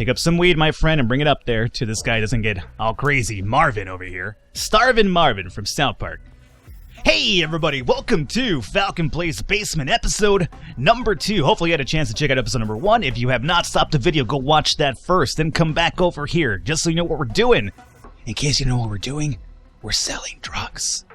Pick up some weed, my friend, and bring it up there to this guy doesn't get all crazy. Marvin over here. Starvin' Marvin from South Park. Hey everybody, welcome to Falcon Plays Basement episode number 2. Hopefully you had a chance to check out episode number 1. If you have not stopped the video, go watch that first, then come back over here, just so you know what we're doing. In case you know what we're doing, we're selling drugs.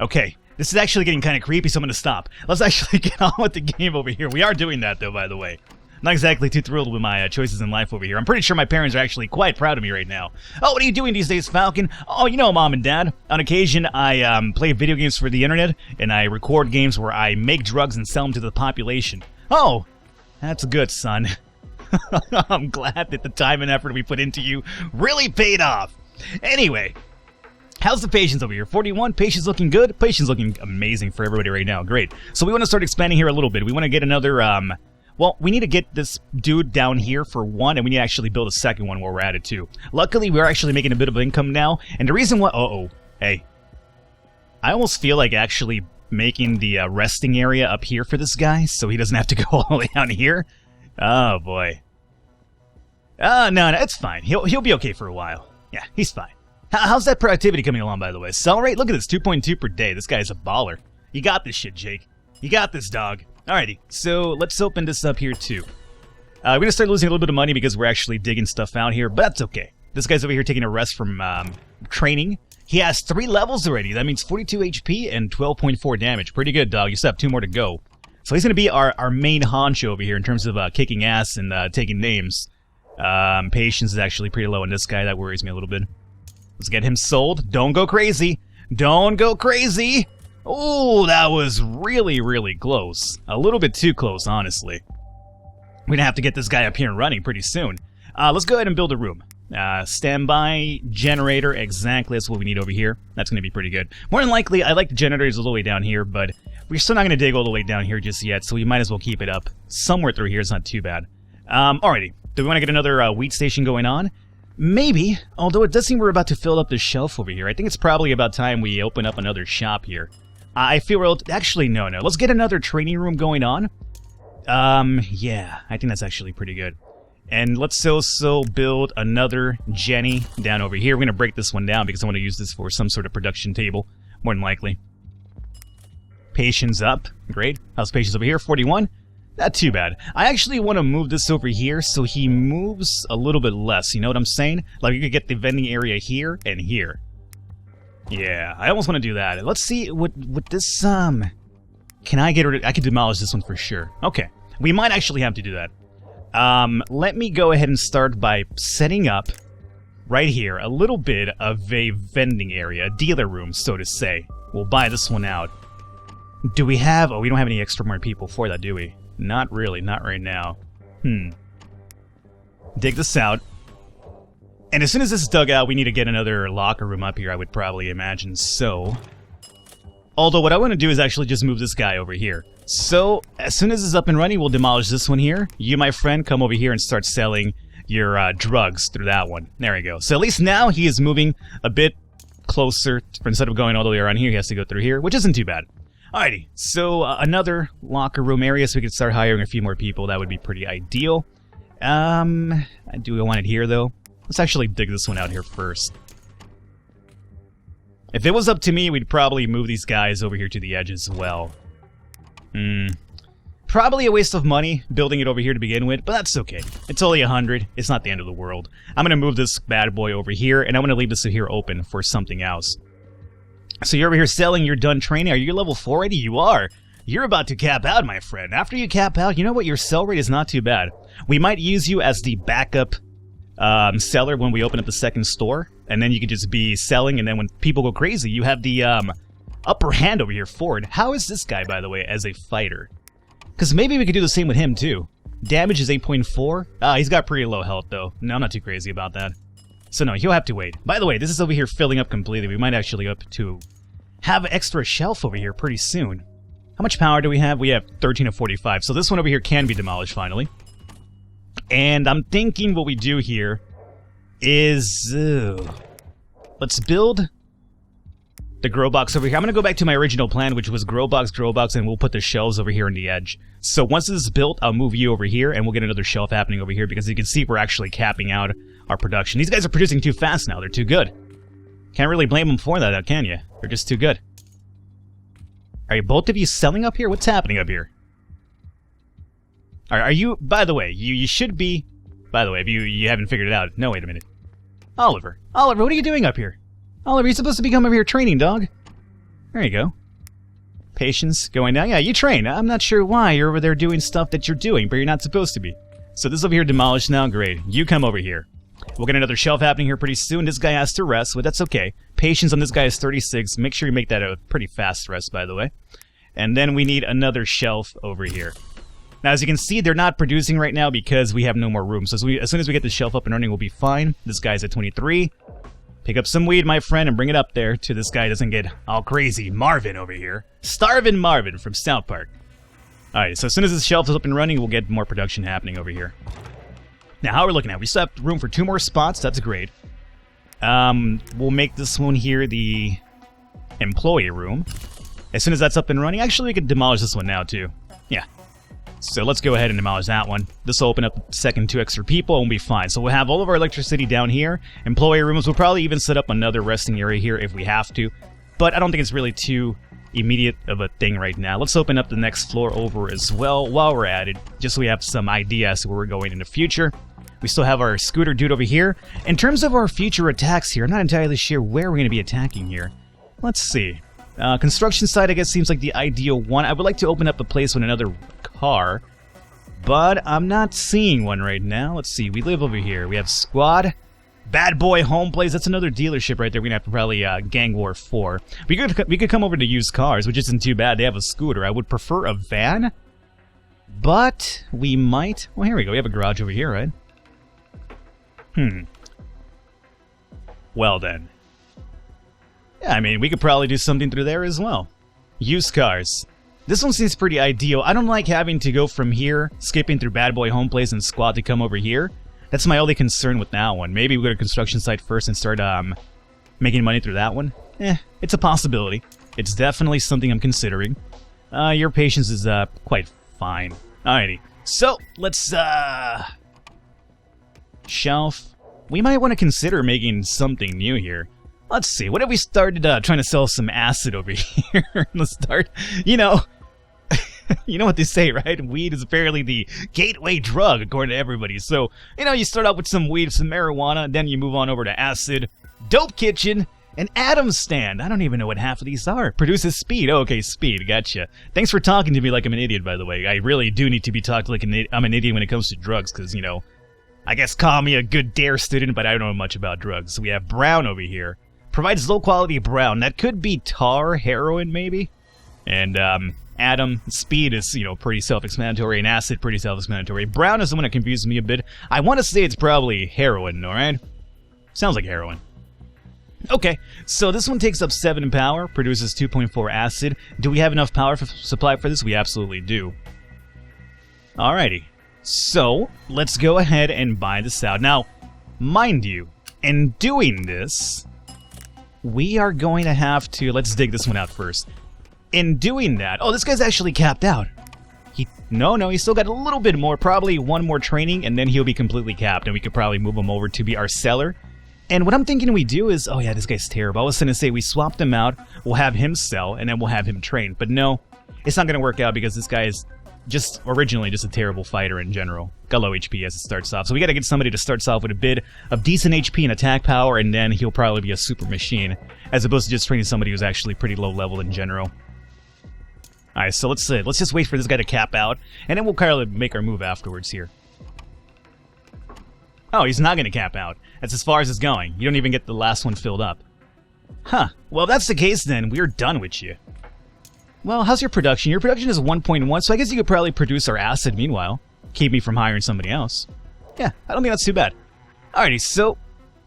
Okay, this is actually getting kind of creepy, so I'm going to stop. Let's actually get on with the game over here. We are doing that though, by the way. Not exactly too thrilled with my choices in life over here. I'm pretty sure my parents are actually quite proud of me right now. Oh, what are you doing these days, Falcon? Oh, you know, Mom and Dad. On occasion, I play video games for the internet, and I record games where I make drugs and sell them to the population. Oh, that's good, son. I'm glad that the time and effort we put into you really paid off. Anyway, how's the patience over here? 41, patience looking good? Patience looking amazing for everybody right now. Great. So we want to start expanding here a little bit. We want to get another, well, we need to get this dude down here for one, and we need to actually build a second one while we're at it, too. Luckily, we're actually making a bit of income now, and the reason why... Hey. I almost feel like actually making the resting area up here for this guy, so he doesn't have to go all the way down here. Oh, boy. No, it's fine. He'll be okay for a while. Yeah, he's fine. How's that productivity coming along, by the way? Sell rate? Look at this, 2.2 per day. This guy's a baller. You got this shit, Jake. You got this, dog. Alrighty, so let's open this up here too. We're gonna start losing a little bit of money because we're actually digging stuff out here, but that's okay. This guy's over here taking a rest from training. He has 3 levels already. That means 42 HP and 12.4 damage. Pretty good, dog. You still have 2 more to go. So he's gonna be our main honcho over here in terms of kicking ass and taking names. Patience is actually pretty low on this guy. That worries me a little bit. Let's get him sold. Don't go crazy. Don't go crazy. Oh, that was really, really close. A little bit too close, honestly. We're gonna have to get this guy up here and running pretty soon. Let's go ahead and build a room. Standby generator, exactly, that's what we need over here. That's gonna be pretty good. More than likely, I like the generators all the way down here, but we're still not gonna dig all the way down here just yet, so we might as well keep it up. Somewhere through here, it's not too bad. Alrighty, do we want to get another wheat station going on? Maybe, although it does seem we're about to fill up the shelf over here. I think it's probably about time we open up another shop here. I feel real... Actually, no. Let's get another training room going on. Yeah. I think that's actually pretty good. And let's also build another Jenny down over here. We're going to break this one down because I want to use this for some sort of production table. More than likely. Patience up. Great. How's patience over here? 41. Not too bad. I actually want to move this over here so he moves a little bit less. You know what I'm saying? Like, you could get the vending area here and here. Yeah, I almost want to do that. Let's see, with this, can I get rid of... I can demolish this one for sure. Okay, we might actually have to do that. Let me go ahead and start by setting up, right here, a little bit of a vending area, a dealer room, so to say. We'll buy this one out. Do we have... Oh, we don't have any extra more people for that, do we? Not really, not right now. Dig this out. And as soon as this is dug out, we need to get another locker room up here, I would probably imagine so. Although what I want to do is actually just move this guy over here. So, as soon as it's up and running, we'll demolish this one here. You, my friend, come over here and start selling your drugs through that one. There we go. So at least now he is moving a bit closer. Instead of going all the way around here, he has to go through here, which isn't too bad. Alrighty, so another locker room area so we can start hiring a few more people. That would be pretty ideal. Do I want it here, though? Let's actually dig this one out here first. If it was up to me, we'd probably move these guys over here to the edge as well. Probably a waste of money building it over here to begin with, but that's okay. It's only 100. It's not the end of the world. I'm going to move this bad boy over here, and I'm going to leave this here open for something else. So you're over here selling, you're done training. Are you level 4 already? You are. You're about to cap out, my friend. After you cap out, you know what? Your sell rate is not too bad. We might use you as the backup seller when we open up the second store, and then you can just be selling, and then when people go crazy, you have the upper hand over here forward. How is this guy, by the way, as a fighter? Because maybe we could do the same with him, too. Damage is 8.4. He's got pretty low health, though. No, I'm not too crazy about that. So no, he'll have to wait. By the way, this is over here filling up completely. We might actually go up to have an extra shelf over here pretty soon. How much power do we have? We have 13 of 45, so this one over here can be demolished, finally. And I'm thinking what we do here is... let's build the grow box over here. I'm going to go back to my original plan, which was grow box, and we'll put the shelves over here on the edge. So once this is built, I'll move you over here, and we'll get another shelf happening over here, because you can see we're actually capping out our production. These guys are producing too fast now. They're too good. Can't really blame them for that, can you? They're just too good. Are you both of you selling up here? What's happening up here? Are you... By the way, you should be... By the way, if you haven't figured it out... No, wait a minute. Oliver, what are you doing up here? Oliver, you're supposed to be coming over here training, dog. There you go. Patience, going down. Yeah, you train. I'm not sure why you're over there doing stuff that you're doing, but you're not supposed to be. So this over here demolished now. Great. You come over here. We'll get another shelf happening here pretty soon. This guy has to rest, but that's okay. Patience on this guy is 36. Make sure you make that a pretty fast rest, by the way. And then we need another shelf over here. Now, as you can see, they're not producing right now because we have no more room. So as soon as we get the shelf up and running, we'll be fine. This guy's at 23. Pick up some weed, my friend, and bring it up there to this guy doesn't get all crazy. Marvin over here. Starvin' Marvin from South Park. Alright, so as soon as this shelf is up and running, we'll get more production happening over here. Now, how are we looking at? We still have room for 2 more spots. That's great. We'll make this one here the employee room. As soon as that's up and running, actually, we could demolish this one now, too. Yeah. So let's go ahead and demolish that one. This will open up the second 2 extra people and we'll be fine. So we'll have all of our electricity down here. Employee rooms, we'll probably even set up another resting area here if we have to. But I don't think it's really too immediate of a thing right now. Let's open up the next floor over as well while we're at it, just so we have some idea as to where we're going in the future. We still have our scooter dude over here. In terms of our future attacks here, I'm not entirely sure where we're going to be attacking here. Let's see. Construction site, I guess, seems like the ideal one. I would like to open up a place with another car, but I'm not seeing one right now. Let's see. We live over here. We have Squad. Bad Boy Home Place. That's another dealership right there. We're going to have to probably gang war for. We could come over to used cars, which isn't too bad. They have a scooter. I would prefer a van, but we might. Well, here we go. We have a garage over here, right? Well, then. Yeah, I mean, we could probably do something through there as well. Used cars. This one seems pretty ideal. I don't like having to go from here, skipping through Bad Boy Home Place and Squad to come over here. That's my only concern with that one. Maybe we go to construction site first and start making money through that one. It's a possibility. It's definitely something I'm considering. Your patience is quite fine. Alrighty. So, let's shelf. We might want to consider making something new here. Let's see, what if we started trying to sell some acid over here? Let's start, you know what they say, right? Weed is apparently the gateway drug, according to everybody. So, you start out with some weed, some marijuana, then you move on over to acid, dope kitchen, and Adam's stand. I don't even know what half of these are. Produces speed. Oh, okay, speed, gotcha. Thanks for talking to me like I'm an idiot, by the way. I really do need to be talked like I'm an idiot when it comes to drugs, because, I guess call me a good DARE student, but I don't know much about drugs. So we have Brown over here. Provides low-quality brown. That could be tar, heroin, maybe? And, Adam, speed is, pretty self-explanatory, and acid, pretty self-explanatory. Brown is the one that confuses me a bit. I want to say it's probably heroin, alright? Sounds like heroin. Okay, so this one takes up 7 power, produces 2.4 acid. Do we have enough power supply for this? We absolutely do. Alrighty. So, let's go ahead and buy this out. Now, mind you, in doing this, we are going to have to... Let's dig this one out first. In doing that... Oh, this guy's actually capped out. No, he's still got a little bit more. Probably one more training, and then he'll be completely capped, and we could probably move him over to be our seller. And what I'm thinking we do is... Oh, yeah, this guy's terrible. I was going to say we swap them out, we'll have him sell, and then we'll have him train. But no, it's not going to work out because this guy is just originally just a terrible fighter in general. Got low HP as it starts off. So we got to get somebody to start off with a bit of decent HP and attack power, and then he'll probably be a super machine, as opposed to just training somebody who's actually pretty low level in general. Alright, so let's just wait for this guy to cap out, and then we'll kind of make our move afterwards here. Oh, he's not going to cap out. That's as far as it's going. You don't even get the last one filled up. Huh. Well, if that's the case, then we're done with you. Well, how's your production? Your production is 1.1, so I guess you could probably produce our acid meanwhile. Keep me from hiring somebody else. Yeah, I don't think that's too bad. Alrighty, so...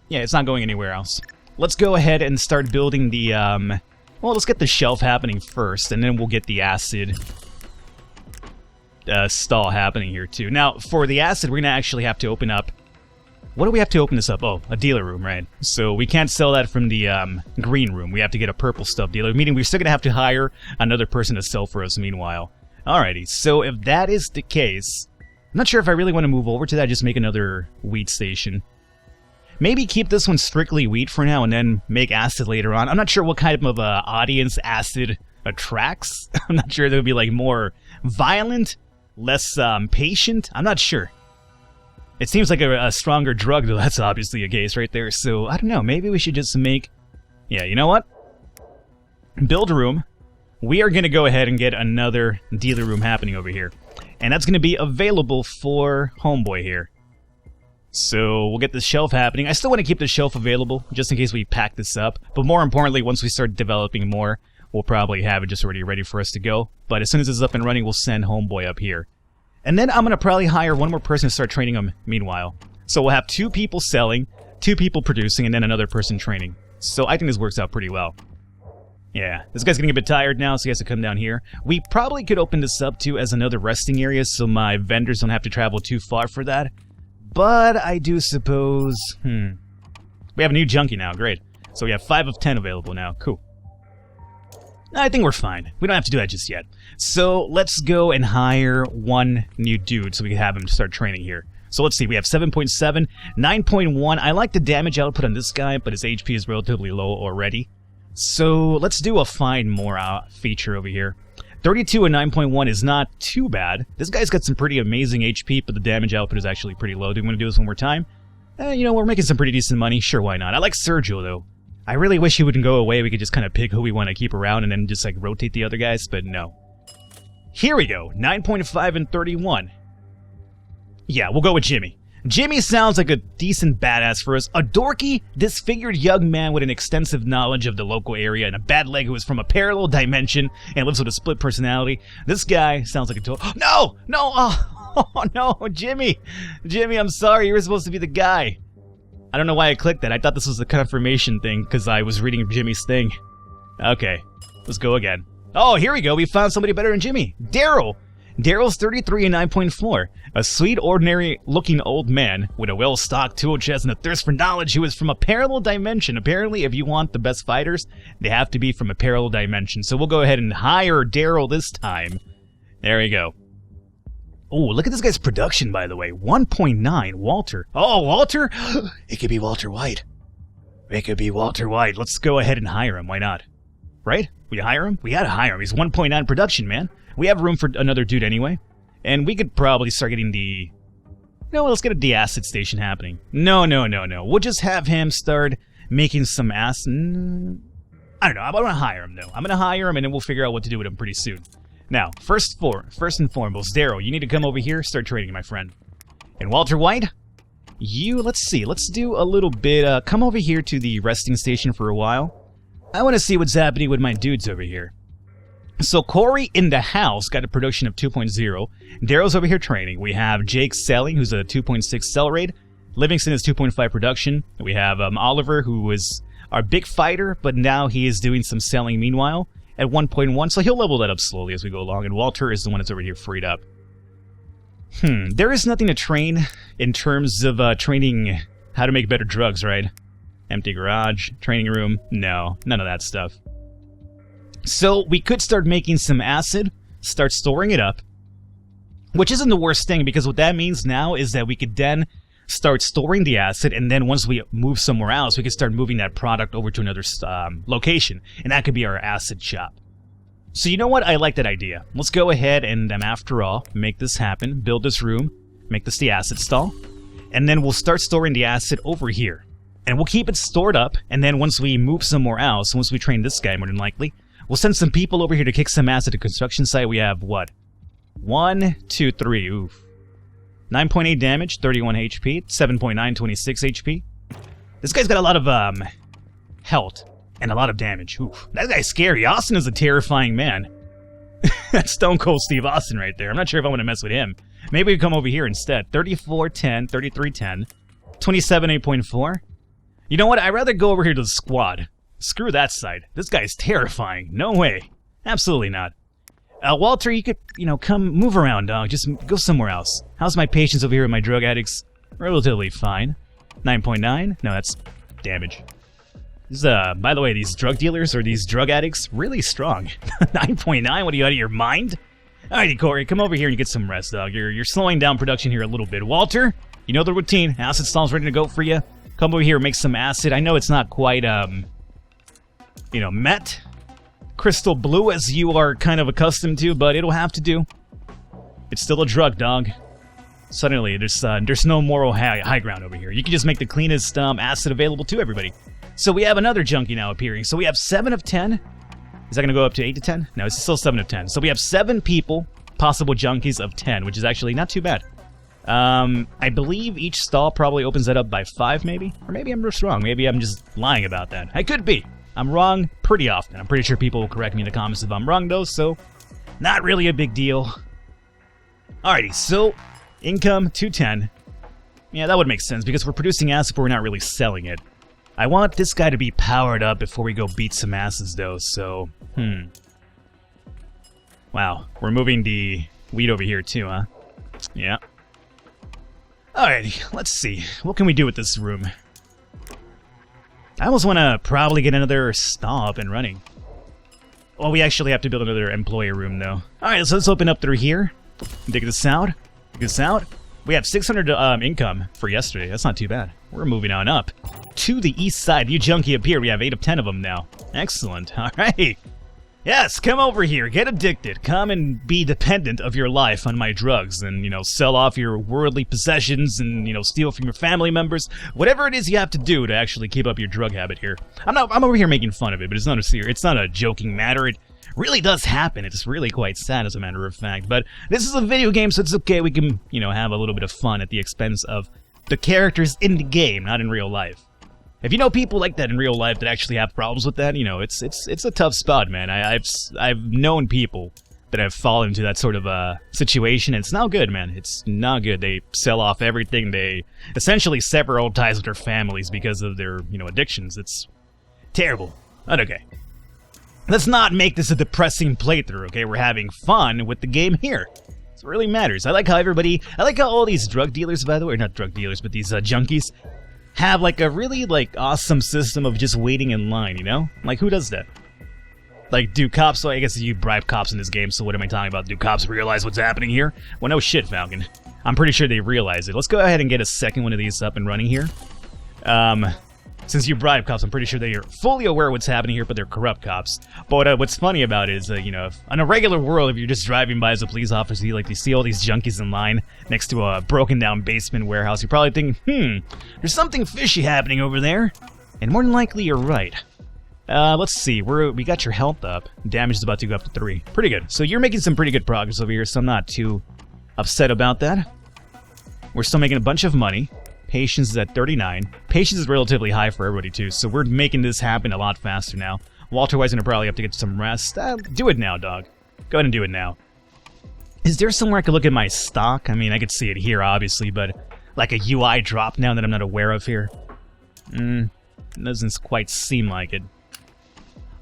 Yeah, it's not going anywhere else. Let's go ahead and start building the, Well, let's get the shelf happening first, and then we'll get the acid stall happening here, too. Now, for the acid, we're going to actually have to open up What do we have to open this up? Oh, a dealer room, right? So we can't sell that from the green room. We have to get a purple stuff dealer, meaning we're still going to have to hire another person to sell for us meanwhile. Alrighty, so if that is the case, I'm not sure if I really want to move over to that, just make another wheat station. Maybe keep this one strictly wheat for now and then make acid later on. I'm not sure what kind of audience acid attracts. I'm not sure if it would be like more violent, less patient. I'm not sure. It seems like a stronger drug, though. That's obviously a case right there. So, I don't know. Maybe we should just make... Yeah, you know what? Build a room. We are going to go ahead and get another dealer room happening over here. And that's going to be available for Homeboy here. So, we'll get this shelf happening. I still want to keep the shelf available, just in case we pack this up. But more importantly, once we start developing more, we'll probably have it just already ready for us to go. But as soon as it's up and running, we'll send Homeboy up here. And then I'm going to probably hire one more person to start training him meanwhile. So we'll have 2 people selling, 2 people producing, and then another person training. So I think this works out pretty well. Yeah, this guy's getting a bit tired now, so he has to come down here. We probably could open this up too as another resting area, so my vendors don't have to travel too far for that. But I do suppose... We have a new junkie now, great. So we have 5 of 10 available now, cool. I think we're fine. We don't have to do that just yet. So let's go and hire one new dude so we can have him start training here. So let's see, we have 7.7, 9.1. I like the damage output on this guy, but his HP is relatively low already. So let's do a find more feature over here. 32 and 9.1 is not too bad. This guy's got some pretty amazing HP, but the damage output is actually pretty low. Do we want to do this one more time? You know, we're making some pretty decent money. Sure, why not? I like Sergio, though. I really wish he wouldn't go away. We could just kind of pick who we want to keep around and then just, like, rotate the other guys, but no. Here we go. 9.5 and 31. Yeah, we'll go with Jimmy. Jimmy sounds like a decent badass for us. A dorky, disfigured young man with an extensive knowledge of the local area and a bad leg who is from a parallel dimension and lives with a split personality. This guy sounds like a total... No! No! Oh, no! Jimmy! Jimmy, I'm sorry. You were supposed to be the guy. I don't know why I clicked that. I thought this was a confirmation thing because I was reading Jimmy's thing. Okay, let's go again. Oh, here we go. We found somebody better than Jimmy. Daryl. Daryl's 33 and 9.4. A sweet, ordinary-looking old man with a well-stocked tool chest and a thirst for knowledge who is from a parallel dimension. Apparently, if you want the best fighters, they have to be from a parallel dimension. So we'll go ahead and hire Daryl this time. There we go. Oh, look at this guy's production, by the way. 1.9, Walter. Oh, Walter? It could be Walter White. It could be Walter White. Let's go ahead and hire him. Why not? Right? We hire him? We gotta hire him. He's 1.9 production, man. We have room for another dude anyway. And we could probably start getting the... No, let's get a de-acid station happening. No. We'll just have him start making some acid... I don't know. I'm gonna hire him, though. I'm gonna hire him, and then we'll figure out what to do with him pretty soon. Now, first and foremost, Daryl, you need to come over here, start training, my friend. And Walter White, let's see, let's do a little bit, come over here to the resting station for a while. I want to see what's happening with my dudes over here. So Corey in the house got a production of 2.0. Daryl's over here training. We have Jake selling, who's a 2.6 sell rate. Livingston is 2.5 production. We have Oliver, who was our big fighter, but now he is doing some selling meanwhile. At 1.1, so he'll level that up slowly as we go along, and Walter is the one that's over here freed up. There is nothing to train in terms of training how to make better drugs, right? Empty garage, training room, no, none of that stuff. So we could start making some acid, start storing it up, which isn't the worst thing, because what that means now is that we could then start storing the acid, and then once we move somewhere else, we can start moving that product over to another location, and that could be our acid shop. So you know what? I like that idea. Let's go ahead and, after all, make this happen, build this room, make this the acid stall, and then we'll start storing the acid over here. And we'll keep it stored up, and then once we move somewhere else, once we train this guy more than likely, we'll send some people over here to kick some acid at the construction site. We have, what? 1, 2, 3, oof. 9.8 damage, 31 HP, 7.9, 26 HP. This guy's got a lot of, health, and a lot of damage. Oof. That guy's scary. Austin is a terrifying man. That's Stone Cold Steve Austin right there. I'm not sure if I want to mess with him. Maybe we come over here instead. 34, 10, 33, 10, 27, 8.4. You know what? I'd rather go over here to the squad. Screw that side. This guy's terrifying. No way. Absolutely not. Walter, you could, come move around, dog. Just go somewhere else. How's my patience over here with my drug addicts? Relatively fine. 9.9? No, that's damage. This is, by the way, these drug dealers or these drug addicts, really strong. 9.9? What are you, out of your mind? Alrighty, Corey, come over here and get some rest, dog. You're slowing down production here a little bit. Walter, you know the routine. Acid stall's ready to go for you. Come over here and make some acid. I know it's not quite, you know, met crystal blue as you are kind of accustomed to, but it'll have to do. It's still a drug, dog. Suddenly, there's no moral high ground over here. You can just make the cleanest acid available to everybody. So we have another junkie now appearing. So we have 7 of 10. Is that going to go up to 8 to 10? No, it's still 7 of 10. So we have 7 people, possible junkies of 10, which is actually not too bad. I believe each stall probably opens that up by 5, maybe? Or maybe I'm just wrong. Maybe I'm just lying about that. I could be. I'm wrong pretty often. I'm pretty sure people will correct me in the comments if I'm wrong, though, so not really a big deal. Alrighty, so income 210. Yeah, that would make sense because we're producing acid, but we're not really selling it. I want this guy to be powered up before we go beat some asses, though, so, Wow, we're moving the weed over here, too, huh? Yeah. Alrighty, let's see. What can we do with this room? I almost want to probably get another stall up and running. Well, we actually have to build another employee room, though. Alright, so let's open up through here. Dig this out. Dig this out. We have 600 income for yesterday. That's not too bad. We're moving on up. To the east side. You junkie up here. We have 8 of 10 of them now. Excellent. Alright. Yes, come over here. Get addicted. Come and be dependent of your life on my drugs. And, you know, sell off your worldly possessions and, you know, steal from your family members. Whatever it is you have to do to actually keep up your drug habit here. I'm over here making fun of it, but it's not a joking matter. It really does happen. It's really quite sad, as a matter of fact. But this is a video game, so it's okay. We can, you know, have a little bit of fun at the expense of the characters in the game, not in real life. If you know people like that in real life that actually have problems with that, you know, it's a tough spot, man. I've known people that have fallen into that sort of situation, and it's not good, man. It's not good. They sell off everything. They essentially sever all ties with their families because of their, you know, addictions. It's terrible. But okay. Let's not make this a depressing playthrough, okay? We're having fun with the game here. It really matters. I like how all these drug dealers, by the way, not drug dealers, but these junkies, have like a really like awesome system of just waiting in line, you know? Like, who does that? Like, do cops, so I guess you bribe cops in this game, so what am I talking about? Do cops realize what's happening here? Well, no shit, Falcon. I'm pretty sure they realize it. Let's go ahead and get a second one of these up and running here. Since you bribe cops, I'm pretty sure they are fully aware of what's happening here, but they're corrupt cops. But what's funny about it is, you know, if, on a regular world, if you're just driving by as a police officer, you see all these junkies in line next to a broken-down basement warehouse, you're probably thinking, there's something fishy happening over there. And more than likely, you're right. Let's see. We got your health up. Damage is about to go up to 3. Pretty good. So you're making some pretty good progress over here, so I'm not too upset about that. We're still making a bunch of money. Patience is at 39. Patience is relatively high for everybody, too, so we're making this happen a lot faster now. Walter White's gonna probably have to get some rest. Do it now, dog. Go ahead and do it now. Is there somewhere I could look at my stock? I mean, I could see it here, obviously, but like a UI drop down that I'm not aware of here? Doesn't quite seem like it.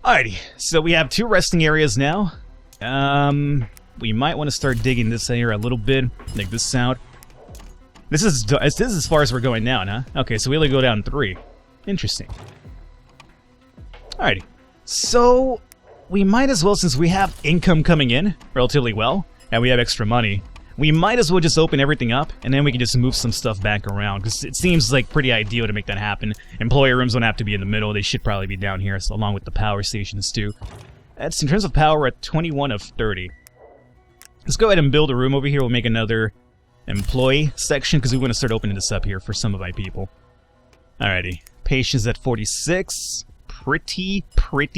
Alrighty, so we have 2 resting areas now. We might want to start digging this area a little bit. Dig this out. This is as far as we're going down, huh? Okay, so we only go down 3. Interesting. Alrighty. So, we might as well, since we have income coming in relatively well, and we have extra money, we might as well just open everything up, and then we can just move some stuff back around, because it seems like pretty ideal to make that happen. Employee rooms don't have to be in the middle. They should probably be down here, so along with the power stations, too. That's, in terms of power, we're at 21 of 30. Let's go ahead and build a room over here. We'll make another employee section, because we want to start opening this up here for some of my people. Alrighty. Patience at 46. Pretty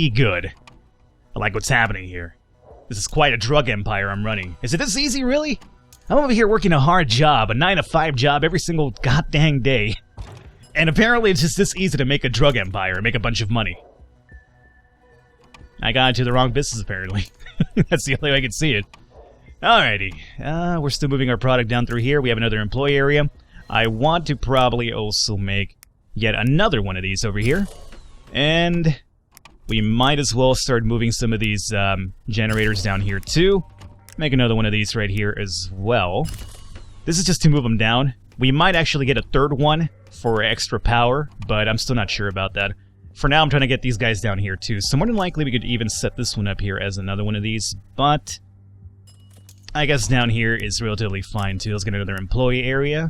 good. I like what's happening here. This is quite a drug empire I'm running. Is it this easy, really? I'm over here working a hard job, a 9-to-5 job every single goddamn day. And apparently it's just this easy to make a drug empire and make a bunch of money. I got into the wrong business, apparently. That's the only way I can see it. Alrighty, we're still moving our product down through here. We have another employee area. I want to probably also make yet another one of these over here. And we might as well start moving some of these generators down here too. Make another one of these right here as well. This is just to move them down. We might actually get a third one for extra power, but I'm still not sure about that. For now, I'm trying to get these guys down here too. So more than likely, we could even set this one up here as another one of these, but I guess down here is relatively fine too. Let's get another employee area.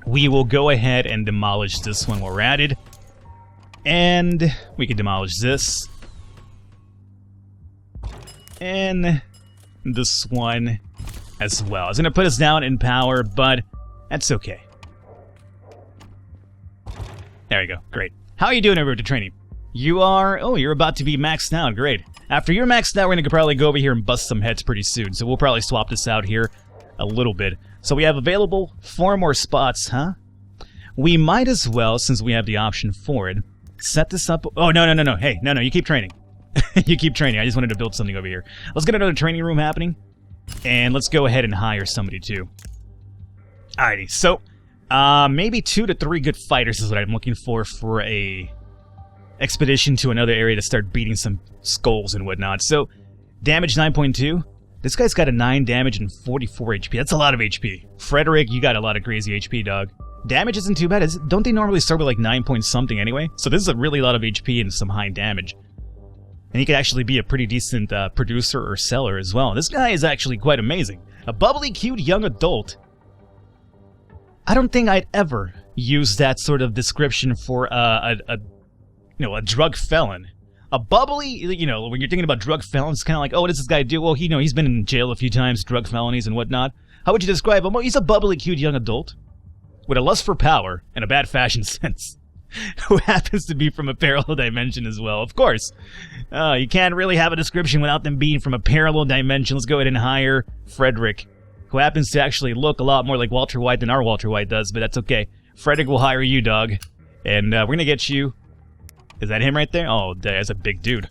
We will go ahead and demolish this one while we're at it. And we can demolish this. And this one as well. It's going to put us down in power, but that's okay. There we go. Great. How are you doing over to training? You are... Oh, you're about to be maxed out. Great. After you're maxed out, we're going to probably go over here and bust some heads pretty soon. So we'll probably swap this out here a little bit. So we have available 4 more spots, huh? We might as well, since we have the option for it, set this up... Oh, no. Hey, no, you keep training. You keep training. I just wanted to build something over here. Let's get another training room happening. And let's go ahead and hire somebody, too. Alrighty, so... maybe 2 to 3 good fighters is what I'm looking for a expedition to another area to start beating some skulls and whatnot. So, damage 9.2. This guy's got a 9 damage and 44 HP. That's a lot of HP. Frederick, you got a lot of crazy HP, dog. Damage isn't too bad. Don't they normally start with like 9 point something anyway? So this is a really lot of HP and some high damage. And he could actually be a pretty decent producer or seller as well. This guy is actually quite amazing. A bubbly, cute young adult. I don't think I'd ever use that sort of description for a drug felon. A bubbly, when you're thinking about drug felons, it's kind of like, oh, what does this guy do? Well, he's been in jail a few times, drug felonies and whatnot. How would you describe him? Well, he's a bubbly, cute young adult with a lust for power and a bad fashion sense, who happens to be from a parallel dimension as well. Of course, you can't really have a description without them being from a parallel dimension. Let's go ahead and hire Frederick, who happens to actually look a lot more like Walter White than our Walter White does, but that's okay. Frederick will hire you, dog. And we're going to get you... Is that him right there? Oh, that's a big dude.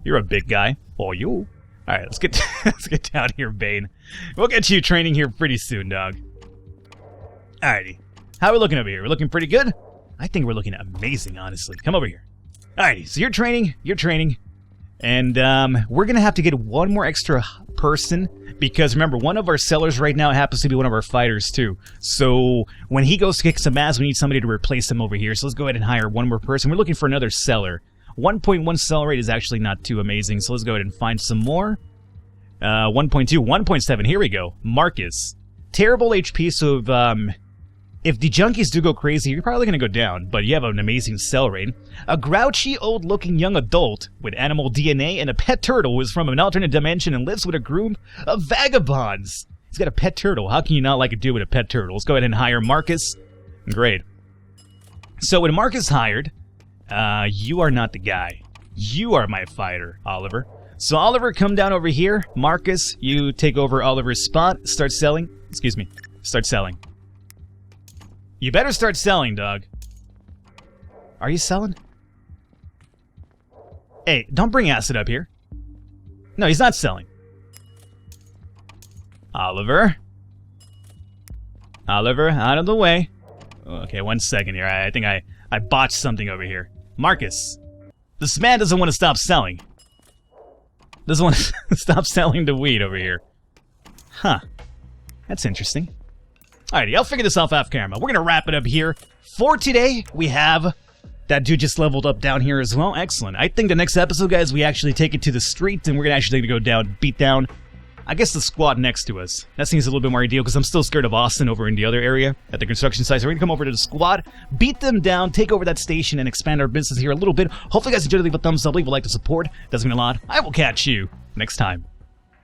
You're a big guy. Oh, you. Alright, let's get down here, Bane. We'll get you training here pretty soon, dog. Alrighty. How are we looking over here? We're looking pretty good? I think we're looking amazing, honestly. Come over here. Alrighty, so you're training. And we're going to have to get one more extra person, because remember, one of our sellers right now happens to be one of our fighters too. So when he goes to kick some ass, we need somebody to replace him over here. So let's go ahead and hire one more person. We're looking for another seller. 1.1 sell rate is actually not too amazing, so let's go ahead and find some more. 1.2, 1.7, here we go. Marcus. Terrible HP, so if the junkies do go crazy, you're probably going to go down, but you have an amazing sell rate. A grouchy, old-looking young adult with animal DNA and a pet turtle who is from an alternate dimension and lives with a group of vagabonds. He's got a pet turtle. How can you not like a dude with a pet turtle? Let's go ahead and hire Marcus. Great. So when Marcus hired, you are not the guy. You are my fighter, Oliver. So Oliver, come down over here. Marcus, you take over Oliver's spot. Start selling. Excuse me. Start selling. You better start selling, dog. Are you selling? Hey, don't bring acid up here. No, he's not selling. Oliver. Oliver, out of the way. Okay, 1 second here. I think I botched something over here. Marcus. This man doesn't want to stop selling. Doesn't want to stop selling the weed over here. Huh. That's interesting. Alrighty, I'll figure this out off camera. We're going to wrap it up here. For today, we have... That dude just leveled up down here as well. Excellent. I think the next episode, guys, we actually take it to the street, and we're going to actually go down, beat down, I guess, the squad next to us. That seems a little bit more ideal, because I'm still scared of Austin over in the other area at the construction site. So we're going to come over to the squad, beat them down, take over that station, and expand our business here a little bit. Hopefully, you guys enjoyed. Leave a thumbs up, leave a like to support. Doesn't mean a lot. I will catch you next time.